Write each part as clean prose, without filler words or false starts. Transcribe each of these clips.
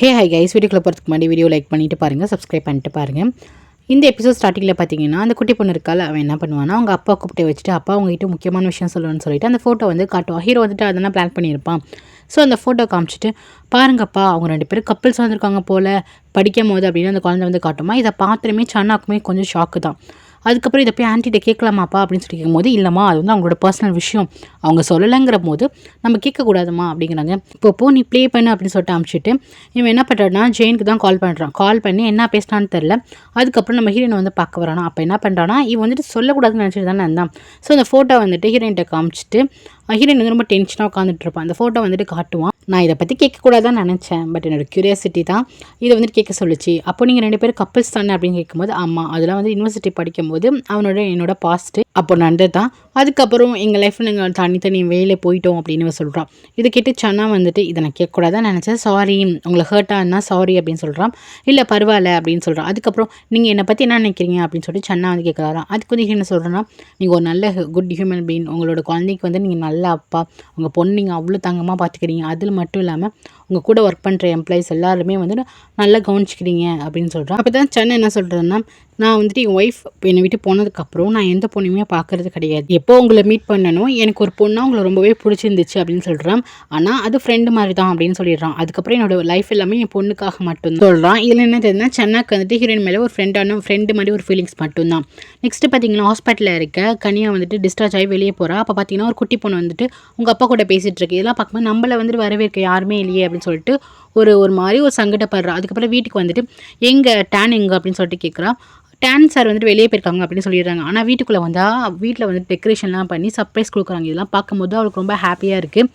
Hi guys, வீடியோக்குள்ள போகிறதுக்கு முன்னாடி வீடியோ லைக் பண்ணிட்டு பாருங்கள், சப்ஸ்கிரைப் பண்ணிட்டு பாருங்கள். இந்த எபிசோட் ஸ்டார்டிங்கில் பார்த்தீங்கன்னா அந்த குட்டி பொண்ணு இருக்காள், அவன் என்ன பண்ணுவான்னா அவங்க அப்பா கூப்பிட்டு வச்சுட்டு அப்பா அவங்ககிட்ட முக்கியமான விஷயம் சொல்லணும்னு சொல்லிட்டு அந்த ஃபோட்டோ வந்து காட்டுவான். ஹீரோ வந்துட்டு அதெல்லாம் பிளான் பண்ணியிருப்பான். ஸோ அந்த ஃபோட்டோ காமிச்சிட்டு பாருங்கப்பா அவங்க 2 பேரும் கப்பிள்ஸ் வந்திருக்காங்க போல் படிக்கும் போது அப்படின்னு அந்த குழந்தை வந்து காட்டுமா. இதை பார்த்துமே சன்னாக்குமே கொஞ்சம் ஷாக்கு தான். அதுக்கப்புறம் இதை போய் ஆன்ட்டிகிட்ட கேட்கலாமாப்பா அப்படின்னு சொல்லி கேட்கும்போது இல்லைம்மா அது வந்து அவங்களோட பர்சனல் விஷயம், அவங்க சொல்லலைங்கிற போது நம்ம கேட்கக்கூடாதுமா அப்படிங்கிறாங்க. இப்போ நீ ப்ளே பண்ணு அப்படின்னு சொல்லிட்டு அனுப்பிச்சிட்டு இவன் என்ன பண்ணுறான்னா ஜெயினுக்கு தான் கால் பண்ணுறான். கால் பண்ணி என்ன பேசினான்னு தெரில. அதுக்கப்புறம் நம்ம ஹீரோனை வந்து பார்க்க வரானா. அப்போ என்ன பண்ணுறான்னா இவன் வந்துட்டு சொல்லக்கூடாதுன்னு நினச்சிட்டு தானே இருந்தான். ஸோ அந்த ஃபோட்டோ வந்துட்டு ஹீரோயின்கிட்ட காமிச்சிட்டு ஹீரோயின் வந்து ரொம்ப டென்ஷனாக உட்காந்துட்டு இருப்பான். அந்த ஃபோட்டோ வந்துட்டு காட்டுவான். நான் இதை பற்றி கேட்கக்கூடாதான்னு நினச்சேன், பட் என்னோட க்யூரியாசிட்டி தான் இதை வந்துட்டு கேட்க சொல்லிச்சு. அப்போ நீங்கள் 2 பேரும் கப்பிள்ஸ் தானே அப்படின்னு கேட்கும்போது ஆமாம், அதெல்லாம் வந்து யூனிவர்சிட்டி படிக்கும்போது என்னோட பாஸ்ட்டு அப்போ நடந்தது தான். அதுக்கப்புறம் எங்கள் லைஃப்பில் நாங்கள் தனி வேலை போயிட்டோம் அப்படின்னு சொல்கிறான். இதை கேட்டு சன்னா வந்துட்டு இதை நான் கேட்கக்கூடாதான் நினச்சேன், சாரி உங்களை ஹர்ட் ஆனா சாரி அப்படின்னு சொல்கிறான். இல்லை பரவாயில்ல அப்படின்னு சொல்கிறான். அதுக்கப்புறம் நீங்கள் என்னை பற்றி என்ன நினைக்கிறீங்க அப்படின்னு சொல்லிட்டு சன்னா வந்து கேட்குறாராம். அதுக்கு வந்து என்ன சொல்கிறேன்னா நீங்கள் ஒரு நல்ல குட் ஹியூமன் பீயிங், உங்களோட குழந்தைக்கு வந்து நீங்கள் நல்ல அப்பா, உங்கள் பொண்ணு நீங்கள் அவ்வளோ தங்கமாக பார்த்துக்கிறீங்க, அதில் மட்டும் இல்லாமல் உங்கள் கூட ஒர்க் பண்ணுற எம்ப்ளாயிஸ் எல்லாருமே வந்து நல்லா கவனிச்சிக்கிறீங்க அப்படின்னு சொல்கிறான். அப்போ தான் சன்னா என்ன சொல்கிறேன்னா நான் வந்துட்டு என் ஒய்ஃப் என்னை விட்டு போனதுக்கப்புறம் நான் எந்த பொண்ணுமே பார்க்குறது கிடையாது. எப்போ உங்களை மீட் பண்ணணும் எனக்கு ஒரு பொண்ணாக உங்களை ரொம்பவே பிடிச்சிருந்துச்சு அப்படின்னு சொல்கிறான். ஆனால் அது ஃப்ரெண்டு மாதிரி தான் அப்படின்னு சொல்லிடுறான். அதுக்கப்புறம் என்னோட லைஃப் எல்லாமே என் பொண்ணுக்காக மட்டும்தான் சொல்கிறான். இதில் என்ன தெரியுதுன்னா சன்னாக்கு வந்துட்டு ஹீரோயின் மேலே ஒரு ஃப்ரெண்டு மாதிரி ஒரு ஃபீலிங்ஸ் மட்டும்தான். நெக்ஸ்ட்டு பார்த்தீங்கன்னா ஹாஸ்பிட்டலில் இருக்க கனியா வந்துட்டு டிஸ்சார்ஜ் ஆகி வெளியே போகிறா. அப்போ பார்த்தீங்கன்னா ஒரு குட்டி பொண்ணு வந்துட்டு உங்கள் அப்பா கூட பேசிகிட்டு இருக்கு. இதெல்லாம் பார்க்கும்போது நம்மளை வந்துட்டு வரவேற்க யாருமே இல்லையே அப்படின்னு சொல்லிட்டு ஒரு மாதிரி ஒரு சங்கடப்படுறா. அதுக்கப்புறம் வீட்டுக்கு வந்துட்டு டேன் எங்கே அப்படின்னு சொல்லிட்டு கேட்குறா. டேன் சார் வந்துட்டு வெளியே போயிருக்காங்க அப்படின்னு சொல்லிடுறாங்க. ஆனால் வீட்டுக்குள்ளே வந்தால் வீட்டில் வந்துட்டு டெக்கரேஷன்லாம் பண்ணி சர்ப்ரைஸ் கொடுக்குறாங்க. இதெல்லாம் பார்க்கும்போது அவளுக்கு ரொம்ப ஹாப்பியாக இருக்குது.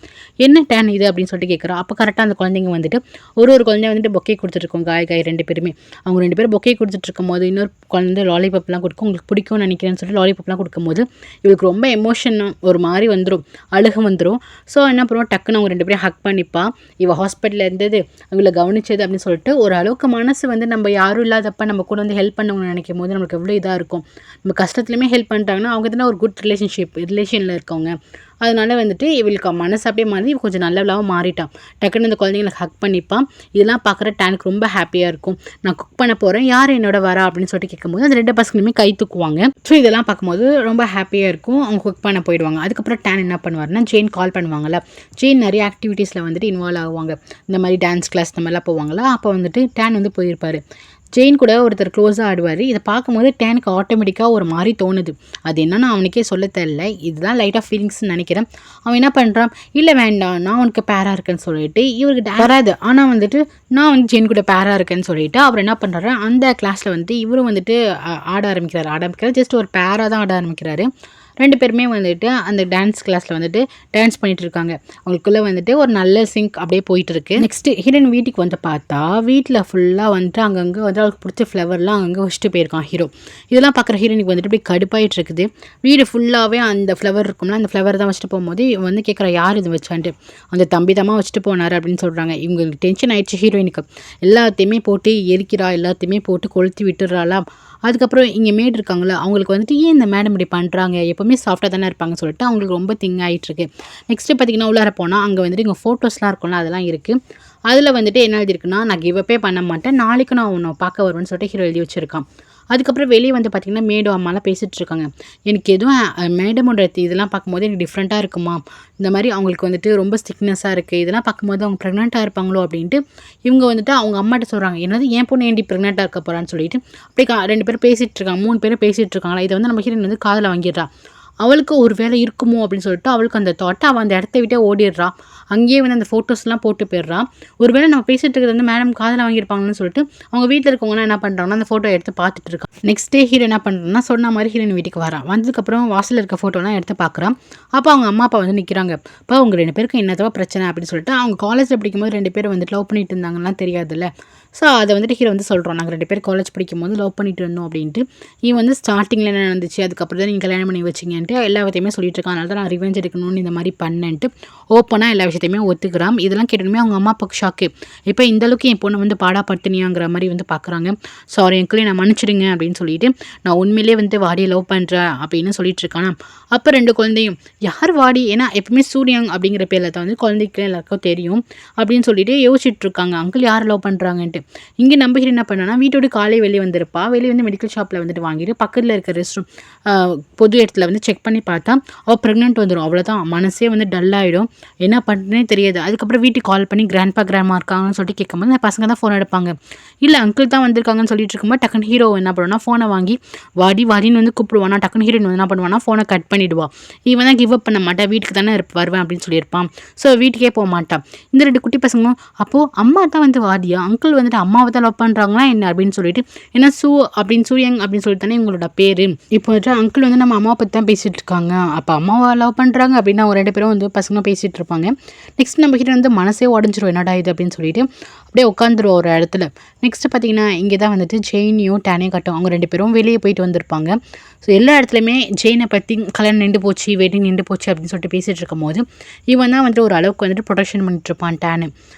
என்ன டேன் இது அப்படின்னு சொல்லிட்டு கேட்குறா. அப்போ கரெக்டாக அந்த குழந்தைங்க வந்துட்டு ஒரு குழந்தைய வந்துட்டு பொக்கே கொடுத்துட்ருக்கோம். காய் 2 பேருமே அவங்க 2 பேரும் பொக்கே கொடுத்துட்ருக்கும் போது இன்னொரு குழந்தை லாலிபப்லாம் கொடுக்கும். உங்களுக்கு பிடிக்கும்னு நினைக்கிறேன்னு சொல்லிட்டு லாலிபப்லாம் கொடுக்கும்போது இவளுக்கு ரொம்ப எமோஷன் ஒரு மாதிரி வந்துடும், அழுக வந்துடும். ஸோ என்ன பண்ணுவோம், டக்குன்னு அவங்க 2 பேரும் ஹக் பண்ணிப்பா. இவள் ஹாஸ்பிட்டலில் இருந்தது இவளை கவனிச்சது அப்படின்னு சொல்லிட்டு ஒரு அளவுக்கு மனசு வந்து நம்ம யாரும் இல்லாதப்ப நம்ம கூட வந்து ஹெல்ப் பண்ணவங்க நினைக்கும் போது நம்மளுக்கு எவ்வளோ இதாக இருக்கும். நம்ம கஷ்டத்துலையுமே ஹெல்ப் பண்ணிட்டாங்கன்னா அவங்க தானே ஒரு குட் ரிலேஷனில் இருக்கவங்க. அதனால வந்துட்டு இவளுக்கு மனசு அப்படியே மாதிரி கொஞ்சம் நல்லவளாகவும் மாறிட்டான். டக்குன்னு இந்த குழந்தைங்களை ஹக் பண்ணிப்பான். இதெல்லாம் பார்க்குற டேனுக்கு ரொம்ப ஹாப்பியாக இருக்கும். நான் குக் பண்ண போகிறேன், யார் என்னோட வரா அப்படின்னு சொல்லிட்டு கேட்கும்போது அந்த 2 பசங்களுமே கை தூக்குவாங்க. ஸோ இதெல்லாம் பார்க்கும்போது ரொம்ப ஹாப்பியாக இருக்கும். அவங்க குக் பண்ண போயிடுவாங்க. அதுக்கப்புறம் டேன் என்ன பண்ணுவார்னா ஜெயின் கால் பண்ணுவாங்கள்ல, ஜெயின் நிறைய ஆக்டிவிட்டீஸில் வந்துட்டு இன்வால்வ் ஆகுவாங்க. இந்த மாதிரி டான்ஸ் கிளாஸ் இந்த மாதிரிலாம் போவாங்களா. அப்போ வந்துட்டு டேன் வந்து போயிருப்பார். ஜெயின் கூட ஒருத்தர் க்ளோஸாக ஆடுவார். இதை பார்க்கும்போது டேனுக்கு ஆட்டோமேட்டிக்காக ஒரு மாதிரி தோணுது. அது என்னன்னா அவனுக்கே சொல்ல தெரியல, இதுதான் லைட் ஆஃப் ஃபீலிங்ஸ்னு நினைக்கிறேன். அவன் என்ன பண்ணுறான், இல்லை வேண்டாம் நான் உனக்கு பேராக இருக்கேன்னு சொல்லிட்டு இவருக்கு வராது. ஆனால் வந்துட்டு நான் வந்து ஜெயின் கூட பேராக இருக்கேன்னு சொல்லிட்டு அவர் என்ன பண்ணுறாரு, அந்த கிளாஸில் வந்துட்டு இவரும் வந்துட்டு ஆட ஆரம்பிக்கிறார். ஜஸ்ட் ஒரு பேராக தான் ஆட ஆரம்பிக்கிறாரு. 2 பேருமே வந்துட்டு அந்த டான்ஸ் கிளாஸில் வந்துட்டு டான்ஸ் பண்ணிட்டு இருக்காங்க. அவங்களுக்குள்ளே வந்துட்டு ஒரு நல்ல சிங்க் அப்படியே போயிட்டு இருக்கு. நெக்ஸ்ட் ஹீரோயின் வீட்டுக்கு வந்து பார்த்தா வீட்டில் ஃபுல்லாக வந்துட்டு அங்கங்கே வந்து அவளுக்கு பிடிச்ச ஃப்ளவர்லாம் அங்கங்கே வச்சுட்டு போயிருக்கான் ஹீரோ. இதெல்லாம் பார்க்குற ஹீரோயினுக்கு வந்துட்டு இப்படி கடுப்பாயிட்டு இருக்குது. வீடு ஃபுல்லாகவே அந்த ஃப்ளவர் இருக்கும்ல, அந்த ஃப்ளவர் தான் வச்சுட்டு போகும்போது இவன் வந்து கேட்குறா யார் இது வச்சான்ட்டு. அந்த தம்பி தான் வச்சுட்டு போனார் அப்படின்னு சொல்கிறாங்க. இவங்களுக்கு டென்ஷன் ஆயிடுச்சு ஹீரோயினுக்கு. எல்லாத்தையுமே போட்டு எரிக்கிறா, எல்லாத்தையுமே போட்டு கொளுத்தி விட்டுறாளா. அதுக்கப்புறம் இங்கே மேட் இருக்காங்களா, அவங்களுக்கு வந்துட்டு ஏன் இந்த மேடம் இப்படி பண்ணுறாங்க, எப்போவுமே சாஃப்டாக தானே இருப்பாங்கன்னு சொல்லிட்டு அவங்களுக்கு ரொம்ப திங் ஆகிட்டுருக்கு. நெக்ஸ்ட்டு பார்த்திங்கன்னா உள்ளார போனால் அங்கே வந்துட்டு இங்கே ஃபோட்டோஸ்லாம் இருக்கும்ல, அதெல்லாம் இருக்குது. அதில் வந்துட்டு என்ன எழுதியிருக்குன்னா நான் கிவப்பே பண்ண மாட்டேன், நாளைக்கு நான் உன்னை பார்க்க வருவேன்னு சொல்லிட்டு ஹீரோ எழுதி வச்சுருக்கான். அதுக்கப்புறம் வெளியே வந்து பார்த்திங்கன்னா மேடும் அம்மாலாம் பேசிகிட்டு இருக்காங்க. எனக்கு எதுவும் மேடமோட இதெல்லாம் பார்க்கும்போது எனக்கு டிஃப்ரெண்ட்டாக இருக்குமா, இந்த மாதிரி அவங்களுக்கு வந்துட்டு ரொம்ப ஸ்டிக்னஸாக இருக்குது, இதெல்லாம் பார்க்கும்போது அவங்க ப்ரெக்னெண்ட்டாக இருப்பாங்களோ அப்படின்ட்டு இவங்க வந்துட்டு அவங்க அம்மாட்ட சொல்கிறாங்க. என்னது என் பொண்ணு ஏன்டி ப்ரெக்னெண்ட்டாக இருக்க போகிறான்னு சொல்லிட்டு அப்படியே 2 பேரும் பேசிகிட்டு இருக்காங்க, 3 பேரும் பேசிகிட்டு இருக்காங்களா. இதை வந்து நம்ம ஹீரோயின் வந்து காதில் வாங்கிடுறா. அவளுக்கு ஒரு வேலை இருக்குமோ அப்படின்னு சொல்லிட்டு அவளுக்கு அந்த தாட்டை அவள் அந்த இடத்த விட்டே ஓடிடுறா. அங்கேயே வந்து அந்த ஃபோட்டோஸ்லாம் போட்டு போயிடுறா. ஒரு வேளை நம்ம பேசிகிட்டு இருக்கிறது வந்து மேடம் காதில் வாங்கியிருப்பாங்கன்னு சொல்லிட்டு அவங்க வீட்டில் இருக்கவங்களாம் என்ன பண்ணுறாங்கன்னா அந்த ஃபோட்டோ எடுத்து பார்த்துட்டு இருக்கா. நெக்ஸ்ட் டே ஹீரோ என்ன பண்ணுறான்னா சொன்ன மாதிரி ஹீரோயின் வீட்டுக்கு வரான். வந்ததுக்கப்புறம் வாசலில் இருக்க ஃபோட்டோலாம் எடுத்து பார்க்குறான். அப்போ அவங்க அம்மா அப்பா வந்து நிற்கிறாங்க. இப்போ அவங்க 2 பேருக்கு என்னதோ பிரச்சனை அப்படின்னு சொல்லிட்டு அவங்க காலேஜில் படிக்கும்போது 2 பேரும் வந்துட்டு லவ் பண்ணிட்டு இருந்தாங்கலாம் தெரியாதுல்ல. ஸோ அதை வந்துட்டு ஹீரோ வந்து சொல்கிறோம், நாங்கள் 2 பேர் காலேஜ் படிக்கும்போது லவ் பண்ணிட்டு இருந்தோம் அப்படின்ட்டு. இவன் வந்து ஸ்டார்டிங்கில் என்ன நடந்துச்சு, அதுக்கப்புறம் தான் நீங்கள் கல்யாணம் பண்ணி வச்சிங்கன்ட்டு பண்ணிட்டு எல்லா விஷயத்தையுமே சொல்லிட்டு இருக்கான். அதனால தான் நான் ரிவெஞ்ச் எடுக்கணும்னு இந்த மாதிரி பண்ணேன்ட்டு ஓப்பனாக எல்லா விஷயத்தையுமே ஒத்துக்கிறான். இதெல்லாம் கேட்டோமே அவங்க அம்மா அப்பாவுக்கு ஷாக்கு. இப்போ இந்த அளவுக்கு என் பொண்ணு வந்து பாடாப்படுத்தினியாங்கிற மாதிரி வந்து பார்க்குறாங்க. சாரி அங்கிள் நான் மன்னிச்சிடுங்க அப்படின்னு சொல்லிட்டு நான் உண்மையிலேயே வந்து வாடியை லவ் பண்ணுறேன் அப்படின்னு சொல்லிட்டு இருக்கானா. அப்போ 2 குழந்தையும் யார் வாடி, ஏன்னா எப்பவுமே சூரியன் அப்படிங்கிற பேரில் தான் வந்து குழந்தைக்கு எல்லாருக்கும் தெரியும் அப்படின்னு சொல்லிட்டு யோசிச்சுட்டு இருக்காங்க அங்கிள் யார் லவ் பண்ணுறாங்கன்ட்டு. இங்கே நம்பிக்கிட்டு என்ன பண்ணானா வீட்டோட காலை வெளியே வந்திருப்பா. வெளியே வந்து மெடிக்கல் ஷாப்பில் வந்துட்டு வாங்கிட்டு பக்கத்தில் இருக்க ரெஸ்ட் ரூம் பொது இடத்துல வந்து செக் பண்ணி பார்த்தா அவள் ப்ரெக்னென்ட் வந்துடும். அவ்வளோதான், மனசே வந்து டல் ஆகிடும். என்ன பண்ணுறேனே தெரியாது. அதுக்கப்புறம் வீட்டுக்கு கால் பண்ணி கிராண்ட்மா இருக்காங்கன்னு சொல்லிட்டு கேட்கும்போது அந்த பசங்க தான் ஃபோன் எடுப்பாங்க. இல்லை அங்கிள் தான் வந்திருக்காங்கன்னு சொல்லிட்டு இருக்கும்போது டக்குன்னு ஹீரோ என்ன பண்ணுவானா ஃபோனை வாங்கி வாடின்னு வந்து கூப்பிடுவானா. டக்குன்னு ஹீரோயின் வந்து என்ன பண்ணுவானா ஃபோனை கட் பண்ணிவிடுவா. இவன் தான் கிவ் அப் பண்ண மாட்டா, வீட்டுக்கு தானே வருவேன் அப்படின்னு சொல்லியிருப்பான். ஸோ வீட்டுக்கே போக மாட்டான். இந்த 2 குட்டி பசங்களும் அப்போது அம்மா தான் வந்து வாடியா, அங்கிள் வந்துட்டு அம்மாவை தான் லவ் பண்ணுறாங்களா என்ன அப்படின்னு சொல்லிட்டு, ஏன்னா சூரியங் அப்படின்னு சொல்லிட்டு தானே இவங்களோட பேர். இப்போ வந்துட்டு அங்கிள் வந்து நம்ம அம்மாவை பற்றி தான் பேசிகிட்டு இருக்காங்க, அப்போ அம்மாவை லவ் பண்ணுறாங்க அப்படின்னு அவங்க 2 பேரும் வந்து பசங்க பேசிகிட்டு இருப்பாங்க. நெக்ஸ்ட் நம்ம கிட்ட வந்து மனசே உடஞ்சிரும் என்னடா இது அப்படின்னு சொல்லிட்டு அப்படியே உட்காந்துரும் ஒரு இடத்துல. நெக்ஸ்ட்டு பார்த்தீங்கன்னா இங்கே தான் வந்துட்டு ஜெயினியும் டேனையும் கட்டும். அவங்க 2 பேரும் வெளியே போயிட்டு வந்திருப்பாங்க. ஸோ எல்லா இடத்துலையுமே ஜெயினை பற்றி கல்யாணம் நின்று போச்சு, வெட்டிங் நின்று போச்சு அப்படின்னு சொல்லிட்டு பேசிகிட்டு இருக்கும் போது இவன் தான் வந்துட்டு ஒரு அளவுக்கு வந்துட்டு ப்ரொடெக்ஷன் பண்ணிட்டு இருப்பான் டேனு.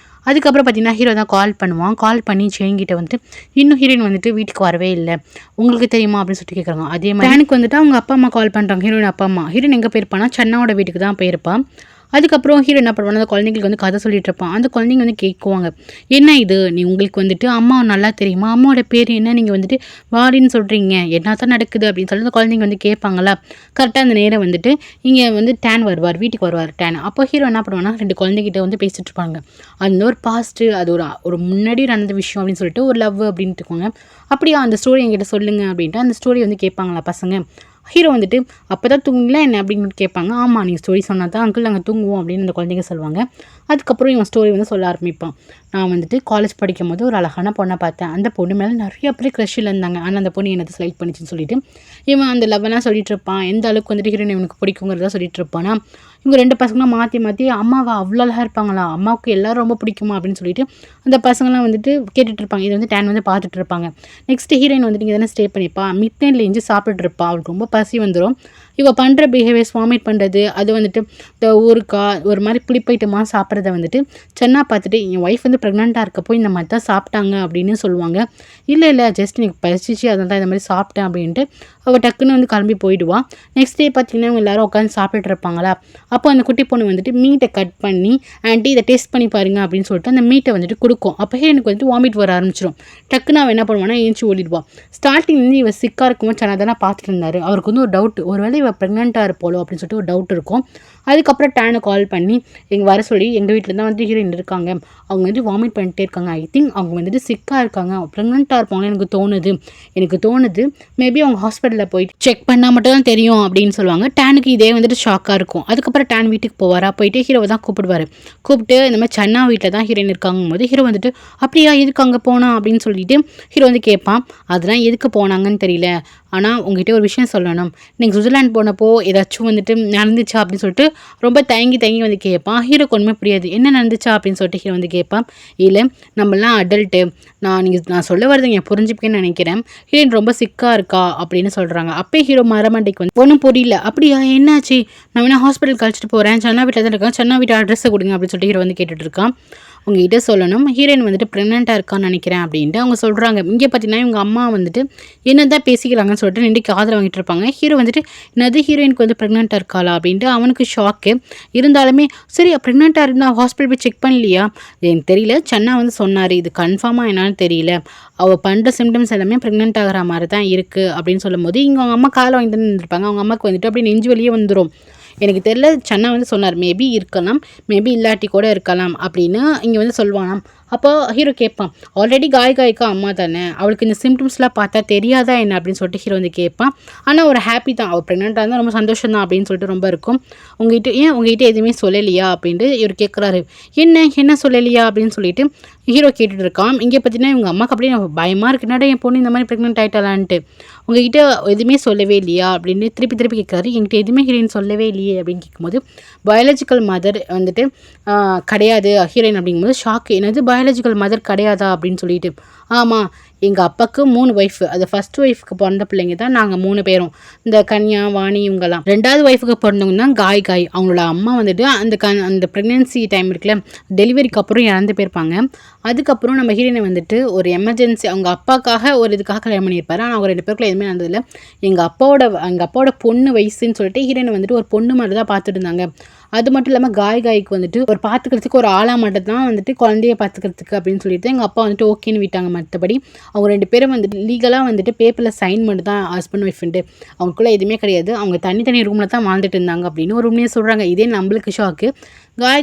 அதுக்கப்புறம் பார்த்தீங்கன்னா ஹீரோ தான் கால் பண்ணுவான். கால் பண்ணி ஜெயின் கிட்ட வந்துட்டு இன்னும் ஹீரோயின் வந்துட்டு வீட்டுக்கு வரவே இல்லை, உங்களுக்கு தெரியுமா அப்படின்னு சொல்லிட்டு கேட்குறாங்க. அதே மாதிரி டேனுக்கு வந்துட்டு அவங்க அப்பா அம்மா கால் பண்ணுறாங்க. ஹீரோயின் அப்பா அம்மா. ஹீரோயின் எங்கே போயிருப்பானா சென்னாவோட வீட்டுக்கு தான் போயிருப்பான். அதுக்கப்புறம் ஹீரோ என்ன பண்ணுவாங்க, அந்த குழந்தைங்களுக்கு வந்து கதை சொல்லிட்டு இருப்பான். அந்த குழந்தைங்க வந்து கேட்குவாங்க, என்ன இது நீ உங்களுக்கு வந்துட்டு அம்மா நல்லா தெரியுமா, அம்மாவோட பேர் என்ன, நீங்கள் வந்துட்டு வாடின்னு சொல்கிறீங்க, என்ன தான் நடக்குது அப்படின்னு சொல்லி அந்த குழந்தைங்க வந்து கேட்பாங்களா. கரெக்டாக அந்த நேரம் வந்துட்டு இங்கே வந்து டேன் வருவார், வீட்டுக்கு வருவார் டேன். அப்போ ஹீரோ என்ன பண்ணுவாங்கன்னா 2 குழந்தைகிட்ட வந்து பேசிகிட்டு இருப்பாங்க. அது ஒரு பாஸ்ட்டு, அது ஒரு முன்னாடி நடந்த விஷயம் அப்படின்னு சொல்லிட்டு ஒரு லவ் அப்படின்ட்டு இருக்கோங்க. அப்படியா அந்த ஸ்டோரி என்கிட்ட சொல்லுங்க அப்படின்ட்டு அந்த ஸ்டோரி வந்து கேட்பாங்களா பசங்க. ஹீரோ வந்துட்டு அப்போ தான் தூங்குங்களா என்ன அப்படின்னு கேட்பாங்க. ஆமாம் நீங்கள் ஸ்டோரி சொன்னால் தான் அங்கிள் நாங்கள் தூங்குவோம் அப்படின்னு அந்த குழந்தைங்க சொல்லுவாங்க. அதுக்கப்புறம் இவன் ஸ்டோரி வந்து சொல்ல ஆரம்பிப்பான். நான் வந்துட்டு காலேஜ் படிக்கும் போது ஒரு அழகான பொண்ணை பார்த்தேன், அந்த பொண்ணு மேலே நிறைய பேர் க்ரஷில் இருந்தாங்க, ஆனால் அந்த பொண்ணு என்னது செலக்ட் பண்ணிச்சுன்னு சொல்லிட்டு இவன் அந்த லவ்வெல்லாம் சொல்லிட்டு இருப்பான். எந்த அளவுக்கு வந்துட்டு ஹீரோயின் இவனுக்கு பிடிக்குங்கிறதா சொல்லிட்டு இருப்பானா. இவங்க 2 பசங்களும் மாற்றி அம்மாவா அவ்வளோ அழகாக இருப்பாங்களா, அம்மாவுக்கு எல்லோரும் ரொம்ப பிடிக்குமா அப்படின்னு சொல்லிட்டு அந்த பசங்களாம் வந்துட்டு கேட்டுட்டு இருப்பாங்க. இது வந்து டேன் வந்து பார்த்துட்டு இருப்பாங்க. நெக்ஸ்ட் ஹீரோயின் வந்துட்டு இங்கே தானே ஸ்டே பண்ணிப்பா, மிட் நைட்டில் எஞ்சி சாப்பிட்டுட்டு இருப்பா. அவளுக்கு ரொம்ப பசி வந்துடும். இவள் பண்ணுற பிஹேவியர்ஸ் வாமிட் பண்ணுறது, அது வந்துட்டு இந்த ஊறுக்காய் ஒரு மாதிரி புளிப்பைட்டமாக சாப்பிட்றத வந்துட்டு சென்னா பார்த்துட்டு என் ஒய்ஃப் வந்து ப்ரெக்னெண்ட்டாக இருக்கப்போ இந்த மாதிரி தான் சாப்பிட்டாங்க அப்படின்னு சொல்லுவாங்க. இல்லை ஜஸ்ட் எனக்கு பசிச்சு அதனால தான் இந்த மாதிரி சாப்பிட்டேன் அப்படின்ட்டு அவள் டக்குன்னு வந்து கிளம்பி போயிடுவான். நெக்ஸ்ட் டே பார்த்தீங்கன்னா அவங்க எல்லோரும் உட்காந்து சாப்பிட்டுட்டு இருப்பாங்களா. அப்போ அந்த குட்டி பொண்ணு வந்துட்டு மீட்டை கட் பண்ணி ஆண்டி இதை டேஸ்ட் பண்ணி பாருங்க அப்படின்னு சொல்லிட்டு அந்த மீட்டை வந்துட்டு கொடுக்கும். அப்போ எனக்கு வந்துட்டு வாமிட் வர ஆரம்பிச்சிடும். டக்குன்னு அவன் என்ன பண்ணுவான்னா ஏஞ்சி ஓடிடுவான். ஸ்டார்டிங்லேருந்து இவள் சிக்காக இருக்கும்போது சென்னா தானே பார்த்துட்டு இருந்தார். அவருக்கு வந்து ஒரு டவுட், ஒருவேளை இவள் ப்ரெக்னெண்ட்டாக இருப்போலோ அப்படின்னு சொல்லிட்டு ஒரு டவுட் இருக்கும். அதுக்கப்புறம் டேனை கால் பண்ணி எங்கள் வர சொல்லி எங்கள் வீட்டில் தான் வந்து ஹீரோயின் இருக்காங்க, அவங்க வந்து வாமிட் பண்ணிட்டே இருக்காங்க, ஐ திங்க் அவங்க வந்துட்டு சிக்காக இருக்காங்க, ப்ரெக்னெண்ட்டாக இருப்பாங்கன்னு எனக்கு தோணுது மேபி அவங்க ஹாஸ்பிட்டலில் போயிட்டு செக் பண்ணால் மட்டும் தான் தெரியும் அப்படின்னு சொல்லுவாங்க. டேனுக்கு இதே வந்துட்டு ஷாக்காக இருக்கும். அதுக்கப்புறம் டேன் வீட்டுக்கு போவாரா, போயிட்டு ஹீரோவை தான் கூப்பிட்டு இந்த மாதிரி சென்னா வீட்டில் தான் ஹீரோயின் இருக்காங்கும் போது ஹீரோ வந்துட்டு அப்படியா எதுக்கு அங்கே போனா அப்படின்னு சொல்லிட்டு ஹீரோ வந்து கேட்பான். அதெல்லாம் எதுக்கு போனாங்கன்னு தெரியல, ஆனால் உங்ககிட்ட ஒரு விஷயம் சொல்லணும், நீங்கள் சுவிட்சர்லாந்து போனப்போ ஏதாச்சும் வந்துட்டு நடந்துச்சா அப்படின்னு சொல்லிட்டு ரொம்ப தயங்கி வந்து கேட்பான். ஹீரோக்கு ஒன்றுமே புரியாது, என்ன நடந்துச்சா அப்படின்னு சொல்லிட்டு ஹீரோ வந்து கேட்பான். இல்லை நம்மளாம் அடல்ட்டு, நான் சொல்ல வரது நீங்கள் புரிஞ்சுப்பேன்னு நினைக்கிறேன், ஹீரோயின் ரொம்ப சிக்காக இருக்கா அப்படின்னு சொல்கிறாங்க. அப்போ ஹீரோ மரமண்டைக்கு வந்து ஒன்றும் புரியல. அப்படியா என்னாச்சு, நான் வேணா ஹாஸ்பிட்டலுக்கு அழைச்சிட்டு போகிறேன், சென்னா வீட்டில் தான் இருக்கான், சென்னா வீட்டு அட்ரஸை கொடுங்க அப்படின்னு சொல்லிட்டு ஹீரோ வந்து கேட்டுட்டு இருக்கான். உங்ககிட்ட சொல்லணும், ஹீரோயின் வந்துட்டு ப்ரெக்னெண்ட்டாக இருக்கான்னு நினைக்கிறேன் அப்படின்ட்டு அவங்க சொல்கிறாங்க. இங்கே பார்த்தீங்கன்னா இவங்க அம்மா வந்துட்டு என்ன தான் பேசிக்கிறாங்கன்னு சொல்லிட்டு நின்று காதில் வாங்கிட்டு இருப்பாங்க. ஹீரோ வந்துட்டு என்னது ஹீரோயினுக்கு வந்து ப்ரெக்னெண்ட்டாக இருக்காளா அப்படின்ட்டு அவனுக்கு ஷாக்கு. இருந்தாலுமே சரி ப்ரெக்னெண்ட்டாக இருந்தால் ஹாஸ்பிட்டல் போய் செக் பண்ணலையா, எனக்கு தெரியல, சென்னா வந்து சொன்னார், இது கன்ஃபார்மாக என்னான்னு தெரியல, அவள் பண்ணுற சிம்டம்ஸ் எல்லாமே ப்ரெக்னென்ட் ஆகிற மாதிரி தான் இருக்குது அப்படின்னு சொல்லும்போது இங்கே அவங்க அம்மா காலை வாங்கி தான் இருப்பாங்க. அவங்க அம்மாவுக்கு வந்துட்டு அப்படி நெஞ்சு வெளியே வந்துடும். எனக்கு தெரியல, சென்னா வந்து சொன்னார் மேபி இருக்கலாம், மேபி இல்லாட்டி கூட இருக்கலாம் அப்படின்னு இங்கே வந்து சொல்லுவானாம். அப்போ ஹீரோ கேட்பான், ஆல்ரெடி காய்க்கா அம்மா தானே, அவளுக்கு இந்த சிம்டம்ஸ்லாம் பார்த்தா தெரியாதா என்ன அப்படின்னு சொல்லிட்டு ஹீரோ வந்து கேட்பான். ஆனால் ஒரு ஹாப்பி தான், அவள் ப்ரெக்னெண்ட்டாக இருந்தால் ரொம்ப சந்தோஷம் தான் அப்படின்னு சொல்லிட்டு ரொம்ப இருக்கும். உங்ககிட்ட எதுவுமே சொல்லலையா அப்படின்ட்டு இவர் கேட்குறாரு. என்ன சொல்லலையா அப்படின்னு சொல்லிட்டு ஹீரோ கேட்டுட்டு இருக்கான். இங்கே பார்த்தீங்கன்னா இவங்க அம்மாவுக்கு அப்படியே பயமாக இருக்குனாடா என் பொண்ணு இந்த மாதிரி ப்ரெக்னென்ட் ஆகிட்டாலான்ட்டு. உங்ககிட்ட எதுவுமே சொல்லவே இல்லையா அப்படின்னு திருப்பி கேட்குறாரு. என்கிட்ட எதுவுமே ஹீரோயின் சொல்லவே இல்லையே அப்படின்னு கேட்கும்போது பயாலஜிக்கல் மதர் வந்துட்டு கிடையாது ஹீரோயின் அப்படிங்கும்போது ஷாக்கு, என்னது பயாலஜிக்கல் மதர் கிடையாதா அப்படின்னு சொல்லிட்டு. ஆமாம் எங்கள் அப்பாவுக்கு 3 ஒய்ஃபு. அது ஃபஸ்ட் ஒய்ஃப்க்கு பிறந்த பிள்ளைங்க தான் நாங்கள் 3 பேரும். இந்த கன்யா, வாணி இவங்கலாம். 2வது ஒய்ஃபுக்கு பிறந்தவங்க தான் காய். அவங்களோட அம்மா வந்துட்டு அந்த ப்ரெக்னென்சி டைம் இருக்குல்ல, டெலிவரிக்கு அப்புறம் இறந்து போயிருப்பாங்க. அதுக்கப்புறம் நம்ம ஹீரோயினை வந்துட்டு ஒரு எமர்ஜென்சி அவங்க அப்பாக்காக ஒரு இதுக்காக கல்யாணம் பண்ணியிருப்பாரு. ஆனால் அவங்க 2 பேருக்குள்ள எதுவுமே நடந்ததில்ல. எங்கள் அப்பாவோட பொண்ணு வயசுன்னு சொல்லிட்டு ஹீரோயினை வந்துட்டு ஒரு பொண்ணு மாதிரி தான் பார்த்துட்டு இருந்தாங்க. அது மட்டும் இல்லாமல் காய்க்கு வந்துட்டு ஒரு பார்த்துக்கிறதுக்கு ஒரு ஆளாக மட்டும் தான் வந்துட்டு குழந்தைய பார்த்துக்கிறதுக்கு அப்படின்னு சொல்லிட்டு எங்கள் அப்பா வந்துட்டு ஓகேன்னு விட்டாங்க. மற்றபடி அவங்க 2 பேரும் வந்துட்டு லீகலாக வந்துட்டு பேப்பரில் சைன் மட்டும் தான் ஹஸ்பண்ட் ஒய்ஃப்ன்ட்டு. அவங்களுக்குள்ள எதுவுமே கிடையாது. அவங்க தனி ரூமில் தான் வாழ்ந்துட்டு இருந்தாங்க அப்படின்னு ஒரு உண்மையை சொல்கிறாங்க. இதே நம்மளுக்கு ஷாக்கு.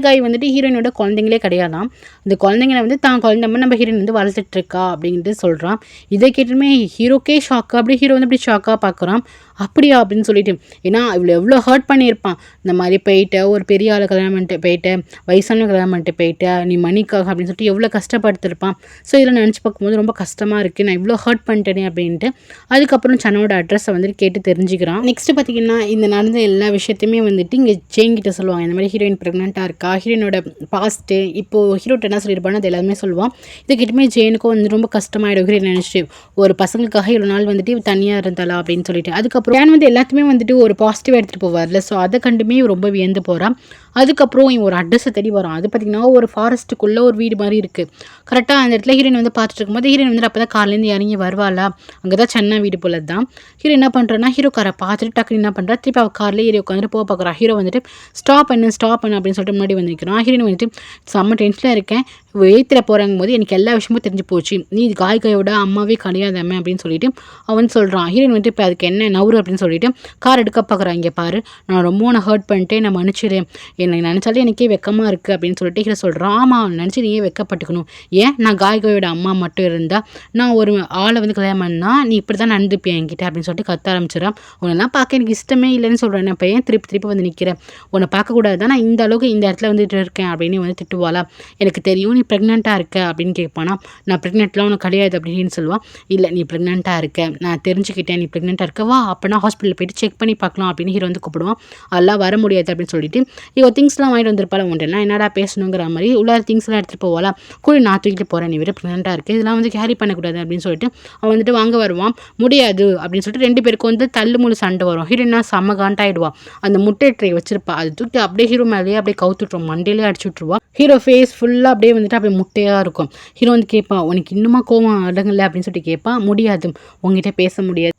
காய் வந்துட்டு ஹீரோயினோட குழந்தைங்களே கிடையாதான். இந்த குழந்தைங்களை வந்து தான் குழந்தை நம்ம ஹீரோயின் வந்து வளர்த்துட்டு இருக்கா அப்படின்ட்டு சொல்கிறான். இதை கேட்டுமே ஹீரோக்கே ஷாக்கா, அப்படி ஹீரோ வந்து அப்படி ஷாக்காக பார்க்குறான். அப்படியா அப்படின்னு சொல்லிட்டு, ஏன்னா இவ்வளோ எவ்வளோ ஹர்ட் பண்ணியிருப்பான். இந்த மாதிரி போயிட்ட ஒரு பெரிய ஆளை கல்யாணம் பண்ணிட்டு போயிட்ட, வயசான கல்யாணம் பண்ணிட்டு போயிட்ட, நீ மணிக்காக அப்படின்னு சொல்லிட்டு எவ்வளோ கஷ்டப்படுத்திருப்பான். ஸோ இதில் நினச்சி பார்க்கும்போது ரொம்ப கஷ்டமாக இருக்குது, நான் இவ்வளோ ஹர்ட் பண்ணிட்டேனே அப்படின்ட்டு. அதுக்கப்புறம் சன்னோட அட்ரஸை வந்துட்டு கேட்டு தெரிஞ்சுக்கிறான். நெக்ஸ்ட்டு பார்த்திங்கன்னா இந்த நடந்த எல்லா விஷயத்தையுமே வந்துட்டு இங்கே ஜெயின் கிட்ட சொல்லுவாங்க. இந்த மாதிரி ஹீரோயின் ப்ரெக்னெண்ட்டாக இருக்கா, ஹீரோயினோட பாஸ்ட்டு இப்போது ஹீரோட்ட என்ன சொல்லியிருப்பான்னு அது எல்லாமே சொல்லுவான். இதுக்கிட்டுமே ஜெயினுக்கும் வந்து ரொம்ப கஷ்டமாயிடும். ஹீரோயின் நினச்சிட்டு ஒரு பசங்களுக்காக இவ்வளோ நாள் வந்துட்டு தனியாக இருந்தாளா அப்படின்னு சொல்லிட்டு. அதுக்கப்புறம் வந்து எல்லாத்தையுமே வந்துட்டு ஒரு பாசிட்டிவாக எடுத்துகிட்டு போவார்ல. ஸோ அதை கண்டுமே ரொம்ப வியந்து போகிறான். அதுக்கப்புறம் இவன் ஒரு அட்ரஸை தேடி வரான். அது பார்த்திங்கன்னா ஒரு ஃபாரஸ்ட்டுக்குள்ளே ஒரு வீடு மாதிரி இருக்குது. கரெக்டாக அந்த இடத்துல ஹீரோயின் வந்து பார்த்துட்டு இருக்கும்போது ஹீரோயின் வந்து அப்போ தான் காலையிலேருந்து இறங்கி வருவாளா, அங்கே தான் சென்னை வீடு போல தான். ஹீரோ என்ன பண்ணுறான்னா ஹீரோ காரை பார்த்துட்டு டக்குன்னு என்ன பண்ணுறா, திருப்பி அவள் காரில் ஏறி உட்காந்துட்டு போக பார்க்குறா. ஹீரோ வந்துட்டு ஸ்டாப் பண்ணு அப்படின்னு சொல்லிட்டு முன்னாடி வந்து நிற்கிறான். ஹீரோயின் வந்துட்டு செம்ம டென்ஷனாக இருக்கேன், வெயித்தில் போகிறாங்கும் போது எனக்கு எல்லா விஷயமும் தெரிஞ்சு போச்சு, நீ இது காயோட அம்மாவே கிடையாதாமே அப்படின்னு சொல்லிட்டு அவன் சொல்கிறான். ஹீரோயின் வந்துட்டு இப்போ அதுக்கு என்ன நவுறு அப்படின்னு சொல்லிட்டு கார் எடுக்க பார்க்குறான். இங்கே பாரு, நான் ரொம்ப உன்னை ஹர்ட் பண்ணிட்டேன், நான் மன்னிச்சிடு, என்னை நினச்சாலே எனக்கே வெக்கமாக இருக்குது அப்படின்னு சொல்லிட்டு ஹீரோ சொல்கிறான். ஆமாம், நினச்சி நீயே வெக்கப்பட்டுக்கணும். ஏன் நான் காயோட அம்மா மட்டும் இருந்தால் நான் ஒரு ஆளை வந்து கல்யாணம் பண்ணால் நீ இப்படி தான் நடந்துப்பேன் என்கிட்ட அப்படின்னு சொல்லிட்டு கத்த ஆரம்பிச்சிடான். உன்னெல்லாம் பார்க்க எனக்கு இஷ்டமே இல்லைன்னு சொல்கிறேன், நான் இப்போ ஏன் திருப்பி வந்து நிற்கிறேன், உன்னை பார்க்கக்கூடாது தான் நான் இந்த அளவுக்கு இந்த இடத்துல வந்துட்டு இருக்கேன் அப்படின்னு வந்து திட்டுவாளா. எனக்கு தெரியும் நீ ப்ரெக்னெண்ட்டாக இருக்க அப்படின்னு கேட்பானா. நான் ப்ரெக்னெண்ட்லாம் உனக்கு கிடையாது அப்படின்னு சொல்லுவான். இல்லை நீ ப்ரெக்னெண்ட்டாக இருக்க, நான் தெரிஞ்சுக்கிட்டேன் நீ ப்ரெக்னெண்ட்டாக இருக்கவா, அப்போனா ஹாஸ்பிட்டலில் போய்ட்டு செக் பண்ணி பார்க்கலாம் அப்படின்னு ஹீரோ வந்து கூப்பிடுவான். அதெல்லாம் வர முடியாது அப்படின்னு சொல்லிட்டு இவ திங்ஸ்லாம் வாங்கிட்டு வந்திருப்பாள். உன்ட்டெல்லாம் என்னடா பேசணுங்கிற மாதிரி உள்ளார திங்ஸ்லாம் எடுத்துகிட்டு போவாளா. கூட நான் தூக்கிட்டு போகிறேன், நீ வேறு ப்ரெக்னெண்ட்டாக இருக்குது, இதெல்லாம் வந்து கேரி பண்ணக்கூடாது அப்படின்னு சொல்லிட்டு அவன் வந்துட்டு வாங்க வருவான். முடியாது அப்படின்னு சொல்லிட்டு 2 பேருக்கு வந்து தள்ளுமுழு சண்டை வரும். ஹீரோயினா செம்ம காண்டாயிடுவான். அந்த முட்டை ட்ரை வச்சிருப்பா, அது தூக்கி அப்படியே ஹீரோ மேலேயே அப்படியே கவுத்துட்ருவோம், மண்டையிலே அடிச்சு விட்ருவா. ஹீரோ ஃபேஸ் ஃபுல்லாக அப்படியே வந்துட்டு அப்படியே முட்டையாக இருக்கும். ஹீரோ வந்து கேட்பான், உனக்கு இன்னுமா கோவம் அடங்கலை அப்படின்னு சொல்லிட்டு கேட்பான். முடியாது, உங்ககிட்ட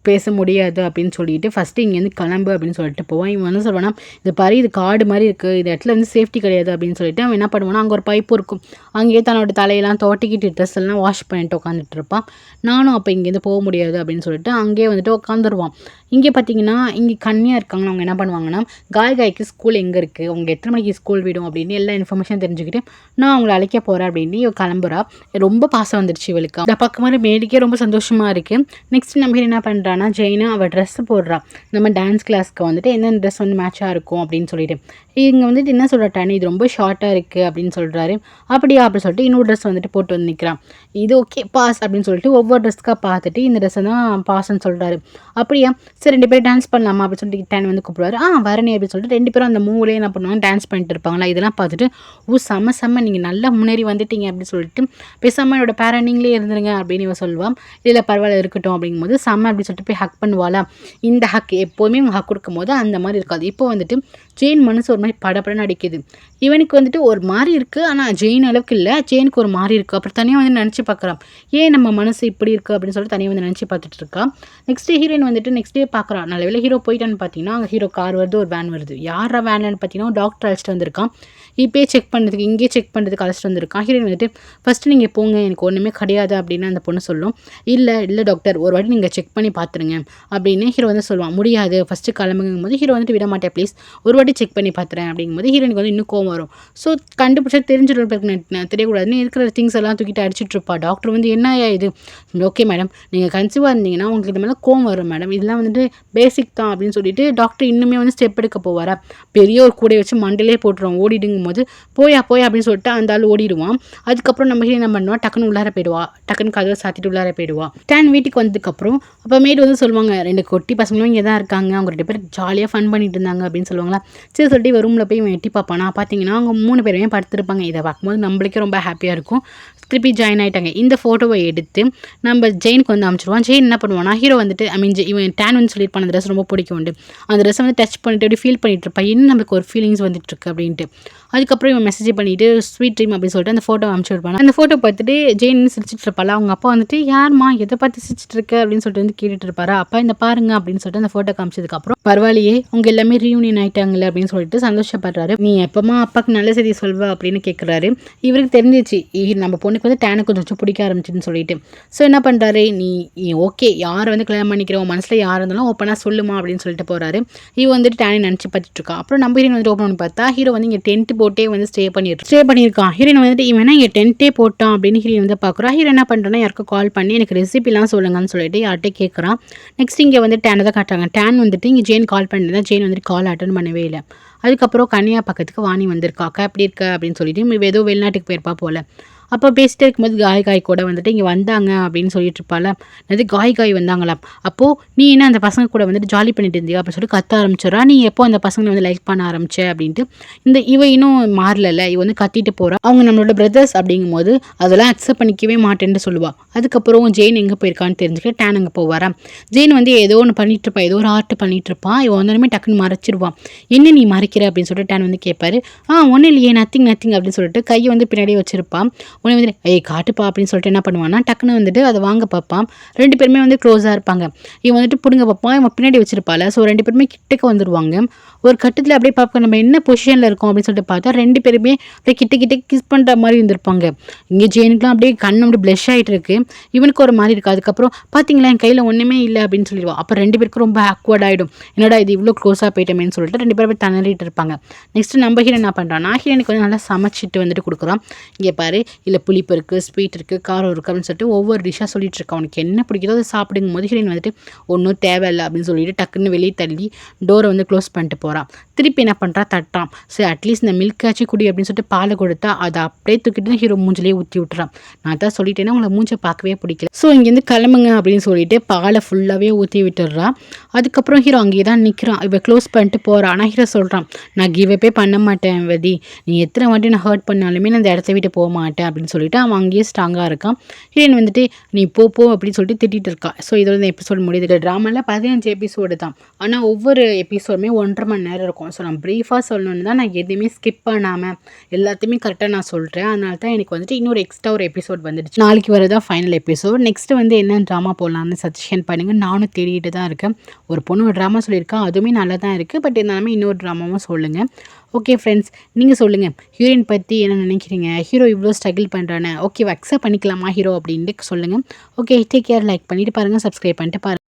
பேச முடியாது அப்படின்னு சொல்லிட்டு ஃபஸ்ட்டு இங்கேருந்து கிளம்பு அப்படின்னு சொல்லிட்டு போவான். இவன் வந்து சொல்லுவானா, இது பாரு இது காடு மாதிரி இருக்குது, இது இடத்துல வந்து சேஃப்டி கிடையாது அப்படின்னு சொல்லிட்டு அவன் என்ன பண்ணுவானா, அங்கே ஒரு பைப்பு இருக்கும், அங்கேயே தன்னோட தலையெல்லாம் தோட்டிக்கிட்டு ட்ரெஸ் எல்லாம் வாஷ் பண்ணிட்டு உட்காந்துட்டு இருப்பான். நானும் அப்போ இங்கேருந்து போக முடியாது அப்படின்னு சொல்லிட்டு அங்கேயே வந்துட்டு உட்காந்துருவான். இங்கே பார்த்தீங்கன்னா இங்கே கன்னியாக இருக்காங்க. அவங்க என்ன பண்ணுவாங்கன்னா, காய்க்கு ஸ்கூல் எங்கே இருக்குது, அவங்க எத்தனை மணிக்கு ஸ்கூல் விடும் அப்படின்னு எல்லா இன்ஃபர்மேஷன் தெரிஞ்சுக்கிட்டு நான் அவங்கள அழைக்க போகிறேன் அப்படின்னு இவ கிளம்புறா. ரொம்ப பாசம் வந்துடுச்சு இவளுக்கு. இந்த பக்கம் மாதிரி மேடிக்கே ரொம்ப சந்தோஷமாக இருக்குது. நெக்ஸ்ட் நம்ம என்ன பண்ணுறான்னா, ஜெயினா அவள் ட்ரெஸ்ஸு போடுறா. நம்ம டான்ஸ் கிளாஸ்க்கு வந்துட்டு எந்தெந்த ட்ரெஸ் வந்து மேட்சாக இருக்கும் அப்படின்னு சொல்லிட்டு இங்கே வந்துட்டு என்ன சொல்கிறாட்டானே, இது ரொம்ப ஷார்ட்டாக இருக்குது அப்படின்னு சொல்கிறாரு. அப்படியா அப்படின்னு சொல்லிட்டு இன்னொரு ட்ரெஸ் வந்துட்டு போட்டு வந்து நிற்கிறான். இது ஓகே பாஸ் அப்படின்னு சொல்லிட்டு ஒவ்வொரு ட்ரெஸ்க்காக பார்த்துட்டு இந்த ட்ரெஸ்ஸை தான் பாஸ்ன்னு சொல்கிறாரு. அப்படியா சரி 2 பேரும் டான்ஸ் பண்ணலாமா அப்படின்னு சொல்லிட்டு டேன் வந்து கூப்பிடுவாரு. வரனே அப்படின்னு சொல்லிட்டு 2 பேரும் அந்த மூவிலே என்ன பண்ணுவாங்க, டான்ஸ் பண்ணிட்டு இருப்பாங்களா. இதெல்லாம் பார்த்துட்டு செம்ம நீங்கள் நல்லா முன்னேறி வந்துட்டீங்க அப்படின்னு சொல்லிட்டு பேசாமல் என்னோட பேரண்டிங்லேயே இருந்துருங்க அப்படின்னு இவன் சொல்லுவான். இல்லை பரவாயில்ல இருக்கட்டும் அப்படிங்கும்போது செம்ம அப்படின்னு சொல்லிட்டு போய் ஹக் பண்ணுவாளா. இந்த ஹக் எப்போவுமே இவங்க ஹக் கொடுக்கும் போது அந்த மாதிரி இருக்காது. இப்போ வந்துட்டு ஜெயின் மனசு ஒரு மாதிரி படப்படன்னு அடிக்குது. இவனுக்கு வந்துட்டு ஒரு மாதிரி இருக்குது, ஆனால் ஜெயின் அளவுக்கு இல்லை, ஜெயினுக்கு ஒரு மாதிரி இருக்குது. அப்புறம் தனியாக வந்து நினச்சி பார்க்குறான், ஏன் நம்ம மனசு இப்படி இருக்குது அப்படின்னு சொல்லிட்டு தனியாக வந்து நினச்சி பார்த்துட்டு இருக்கா. நெக்ஸ்ட் ஹீரோயின் வந்துட்டு நெக்ஸ்ட் டே பார்க்குறான். நல்ல வேலை ஹீரோ போயிட்டான்னு பார்த்தீங்கன்னா அங்கே ஹீரோ கார் வருது, ஒரு வேன் வருது. யாரா வேன்லன்னு பார்த்தீங்கன்னா டாக்டர் அழைச்சிட்டு வந்திருக்கான். இப்போயே செக் பண்ணுறதுக்கு இங்கேயே செக் பண்ணுறதுக்கு அழைச்சிட்டு வந்திருக்கான். ஹீரோயின் வந்துட்டு ஃபஸ்ட்டு நீங்கள் போங்க, எனக்கு ஒன்றுமே கிடையாது அப்படின்னு அந்த பொண்ணு சொல்லும். இல்லை டாக்டர், ஒரு வாட்டி நீங்கள் செக் பண்ணி பார்த்துருங்க அப்படின்னு ஹீரோ வந்து சொல்லுவான். முடியாது, ஃபஸ்ட்டு கிளம்புங்கும் போது ஹீரோ வந்துட்டு விட மாட்டேன் ப்ளீஸ், ஒரு வாட்டி செக் பண்ணி பார்த்துறேன் அப்படிங்கும்போது ஹீரோனுக்கு வந்து இன்னும் கோவம் வரும். ஸோ கண்டுபிடிச்சா தெரிஞ்சிடும், தெரியக்கூடாதுன்னு இருக்கிற திங்ஸ் எல்லாம் தூக்கிட்டு அடிச்சுட்டு இருப்பா. டாக்டர் வந்து என்ன இது, ஓகே மேடம் நீங்கள் கன்சீவாக இருந்தீங்கன்னா உங்களுக்கு இது மேலே கோவம் வரும் மேடம், இதெல்லாம் வந்துட்டு பேசிக் தான் அப்படின்னு சொல்லிட்டு டாக்டர் இன்னுமே வந்து ஸ்டெப் எடுக்க போவாரா. பெரிய ஒரு கூடையை வச்சு மண்டிலே போட்டுருவோம். ஓடிடுங்கும் போது போயா அப்படின்னு சொல்லிட்டு அந்த ஆள் ஓடிடுவான். அதுக்கப்புறம் நம்ம என்ன பண்ணுவா, டக்குன்னு உள்ளார போயிடுவா, டக்குன்னு கதவை சாத்திட்டு உள்ளார போயிடுவா. டேன் வீட்டுக்கு வந்ததுக்கப்புறம் அப்புறமேட்டு வந்து சொல்லுவாங்க, 2 குட்டி பசங்களும் இங்கே தான் இருக்காங்க, அவங்க 2 பேர் ஜாலியாக ஃபன் பண்ணிட்டு இருந்தாங்க அப்படின்னு சொல்லுவாங்களா. சரி சொல்லிட்டு இவன் ரூமில் போய் இவன் எட்டி பார்ப்பானா. பார்த்தீங்கன்னா அவங்க 3 பேருமே படுத்திருப்பாங்க. இதை பார்க்கும்போது நம்மளுக்கே ரொம்ப ஹாப்பியாக இருக்கும். திருப்பி ஜாயின் ஆகிட்டாங்க. இந்த ஃபோட்டோவை எடுத்து நம்ம ஜெயினுக்கு வந்து அனுப்பிச்சிடுவான். ஜெயின் என்ன பண்ணுவானா, ஹீரோ வந்துட்டு இவன் டேன் வந்து சொல்லியிருப்பான் அந்த ட்ரெஸ் ரொம்ப பிடிக்கும். அந்த ட்ரெஸ்ஸை வந்து டச் பண்ணிட்டு அப்படி ஃபீல் பண்ணிட்டு இருப்பான், என்ன நமக்கு ஒரு ஃபீலிங்ஸ் வந்துட்டு இருக்கு அப்படின்ட்டு. அதுக்கப்புறம் இவன் மெசேஜ் பண்ணிட்டு ஸ்வீட் ட்ரீம் அப்படின்னு சொல்லிட்டு அந்த ஃபோட்டோ அனுப்பிச்சு விடுவான். அந்த ஃபோட்டோ பார்த்துட்டு ஜெயின் சிரிச்சிட்டு இருப்பாள். அவங்க அப்பா வந்துட்டு யாருமா எதை பார்த்து சிரிச்சிட்டு இருக்க அப்படின்னு சொல்லிட்டு வந்து கேட்டுட்டு இருப்பாரு. அப்பா இந்த பாருங்க அப்படின்னு சொல்லிட்டு அந்த ஃபோட்டோ காமிச்சதுக்கப்புறம் பரவாயில்லையே அவங்க எல்லாமே ரீயூனியன் ஆயிட்டாங்களே அப்படின்னு சொல்லிட்டு சந்தோஷப்படுறாரு. நீ எப்பமா அப்பாவுக்கு நல்ல செய்தி சொல்வா அப்படின்னு கேட்குறாரு. இவருக்கு தெரிஞ்சிச்சு நம்ம பொண்ணுக்கு வந்து டேனை கொஞ்சம் பிடிக்க ஆரம்பிச்சுன்னு சொல்லிட்டு. ஸோ என்ன பண்ணுறாரு, நீ ஓகே யாரை வந்து கல்யாணம் பண்ணிக்கிறோம் உன் மனசில் யார் இருந்தாலும் ஓப்பனாக சொல்லுமா அப்படின்னு சொல்லிட்டு போகிறாரு. இவ வந்துட்டு டேனை நினச்சி பார்த்துட்டு இருக்கா. அப்புறம் நம்ம ஹீரோயின் வந்து ஓப்பன் பண்ணி பார்த்தா ஹீரோ வந்து இங்கே டென்ட் போட்டே வந்து ஸ்டே பண்ணியிருக்கான். ஹீரோயின் வந்துட்டு இவன் இங்கே டென்ட்டே போட்டான் அப்படின்னு ஹீரோயின் வந்து பார்க்குறா. ஹீரோ என்ன பண்ணுறான்னா யாருக்கும் கால் பண்ணி எனக்கு ரெசிபிலாம் சொல்லுங்கன்னு சொல்லிட்டு யார்கிட்ட கேட்குறான். நெக்ஸ்ட் இங்கே வந்து டேனை தான் காட்டுறாங்க. டேன் வந்துட்டு இங்கே ஜெயின் கால் பண்ணிட்டு ஜெயின் வந்துட்டு கால் அட்டன் பண்ணவே இல்லை. அதுக்கப்புறம் கன்னியா பக்கத்துக்கு வாணி வந்திருக்கா. அக்கா எப்படி இருக்க அப்படின்னு சொல்லிட்டு ஏதோ வெளிநாட்டுக்கு போயிருப்பா போல. அப்போ பேசிட்டே இருக்கும்போது காய் கூட வந்துட்டு இங்கே வந்தாங்க அப்படின்னு சொல்லிட்டு இருப்பாள். அது காய் வந்தாங்களாம். அப்போது நீ என்ன அந்த பசங்க கூட வந்துட்டு ஜாலி பண்ணிட்டு இருந்தியா அப்படின்னு சொல்லி கத்த ஆரம்பிச்சிடறா. நீ எப்போ அந்த பசங்களை வந்து லைக் பண்ண ஆரம்பிச்ச அப்படின்ட்டு. இவ இன்னும் மாறல, இவ வந்து கத்திட்டு போகிறா. அவங்க நம்மளோட பிரதர்ஸ் அப்படிங்கும் போது அதெல்லாம் அக்செப்ட் பண்ணிக்கவே மாட்டேன்னு சொல்லுவாள். அதுக்கப்புறம் ஜெயின் எங்கே போயிருக்கான்னு தெரிஞ்சுக்க டேன் அங்கே போவாரா. ஜெயின் வந்து ஏதோ ஒன்று பண்ணிட்டு இருப்பான், ஏதோ ஒரு ஆர்ட் பண்ணிட்டு இருப்பான். இவன் வந்தோடனே டக்குன்னு மறைச்சிருவான். என்ன நீ மறைக்கிற அப்படின்னு சொல்லிட்டு டேன் வந்து கேட்பாரு. ஒன்றும் இல்லையே நத்திங் அப்படின்னு சொல்லிட்டு கையை வந்து பின்னாடியே வச்சிருப்பான். உடனே வந்துட்டு காட்டுப்பா அப்படின்னு சொல்லிட்டு என்ன பண்ணுவான்னா டக்குன்னு வந்துட்டு அதை வாங்க பார்ப்பான். 2 பேருமே வந்து க்ளோஸாக இருப்பாங்க. இவன் வந்துட்டு பிடுங்க பார்ப்பான், இவன் பின்னாடி வச்சிருப்பாள். ஸோ 2 பேருமே கிட்டக்க வந்துடுவாங்க. ஒரு கட்டத்தில் அப்படியே பார்ப்போம் நம்ம என்ன பொசிஷனில் இருக்கோம் அப்படின்னு சொல்லிட்டு பார்த்தா 2 பேருமே அப்படியே கிட்ட கிஸ் பண்ணுற மாதிரி இருந்திருப்பாங்க. இங்கே ஜெயினுக்குலாம் அப்படியே கண் அப்படி ப்ளஷ் ஆகிட்டு இருக்கு. இவனுக்கு ஒரு மாதிரி இருக்குது. அதுக்கப்புறம் பார்த்தீங்களா என் கையில் ஒன்றுமே இல்லை அப்படின்னு சொல்லிடுவான். அப்போ 2 பேருக்கும் ரொம்ப ஆக்வர்ட் ஆகிடும். என்னடா இது இவ்வளோ க்ளோஸாக போயிட்டோமேன்னு சொல்லிட்டு 2 பேரும் தண்ணறிட்டு இருப்பாங்க. நெக்ஸ்ட் நம்ம ஹீரோ என்ன பண்ணுறான்னா ஹீரோனுக்கு வந்து நல்லா சமைச்சிட்டு வந்துட்டு கொடுக்குறான். இங்கே பாரு இல்லை புளிப்பு இருக்குது, ஸ்வீட் இருக்குது, காரம் இருக்குது அப்படின்னு சொல்லிட்டு ஒவ்வொரு டிஷ்ஷாக சொல்லிட்டு இருக்கா. அவனுக்கு என்ன பிடிக்குதோ அதை சாப்பிடுங்க போது ஹீரோயின் வந்துட்டு ஒன்றும் தேவையில்லை அப்படின்னு சொல்லிட்டு டக்குன்னு வெளியே தள்ளி டோரை வந்து க்ளோஸ் பண்ணிட்டு போகிறான். திருப்பி என்ன பண்ணுறா தட்டான். சரி அட்லீஸ்ட் இந்த மில்காச்சு குடி அப்படின்னு சொல்லிட்டு பாலை கொடுத்தா அதை அப்படியே தூக்கிட்டு ஹீரோ மூஞ்சிலேயே ஊற்றி விட்டுறான். நான் தான் சொல்லிட்டேன்னா உங்களை மூஞ்சை பார்க்கவே பிடிக்கல, ஸோ இங்கேருந்து கிளம்புங்க அப்படின்னு சொல்லிட்டு பாலை ஃபுல்லாகவே ஊற்றி விட்டுடுறான். அதுக்கப்புறம் ஹீரோ அங்கேயே தான் நிற்கிறான். இவ க்ளோஸ் பண்ணிட்டு போகிறான். ஆனால் ஹீரோ சொல்கிறான் நான் கிவ்அப்பே பண்ண மாட்டேன் வதி, நீ எத்தனை வாட்டி நான் ஹர்ட் பண்ணாலுமே நான் அந்த இடத்த விட்டு போக மாட்டேன் அப்படின்னு சொல்லிட்டு அவன் அங்கேயே ஸ்ட்ராங்காக இருக்கான். ஹீரோயின் வந்துட்டு நீ போ அப்படின்னு சொல்லிட்டு திட்டிகிட்டு இருக்கா. ஸோ இதோட இந்த எபிசோட் முடியுது. ட்ராமாவில் 15 எபிசோடு தான், ஆனால் ஒவ்வொரு எபிசோடுமே 1.5 மணி நேரம் இருக்கும். ஸோ நான் ப்ரீஃபாக சொல்லணுன்னு தான் நான் எதுவுமே ஸ்கிப் பண்ணாமல் எல்லாத்தையுமே கரெக்டாக நான் சொல்கிறேன். அதனால தான் எனக்கு வந்துட்டு இன்னொரு எக்ஸ்ட்ரா ஒரு எபிசோட் வந்துடுச்சு. நாளைக்கு வரதான் ஃபைனல் எபிசோட். நெக்ஸ்ட்டு வந்து என்ன ட்ராமா போடலான்னு சஜஷன் பண்ணுங்கள். நானும் தேடிட்டு தான் இருக்கேன். ஒரு பொண்ணு ஒரு ட்ராமா சொல்லியிருக்கேன், அதுவுமே நல்லா தான் இருக்குது. பட் இருந்தாலுமே இன்னொரு ட்ராமாவும் சொல்லுங்கள். ஓகே ஃப்ரெண்ட்ஸ், நீங்கள் சொல்லுங்கள் ஹீரோயின் பற்றி என்ன நினைக்கிறீங்க? ஹீரோ இவ்வளோ ஸ்ட்ரகிள் பண்ணுறானே, ஓகே அக்செப்ட் பண்ணிக்கலாமா ஹீரோ அப்படின்ட்டு சொல்லுங்கள். Okay take care. லைக் பண்ணிவிட்டு பாருங்கள், சப்ஸ்கிரைப் பண்ணிட்டு பாருங்கள்.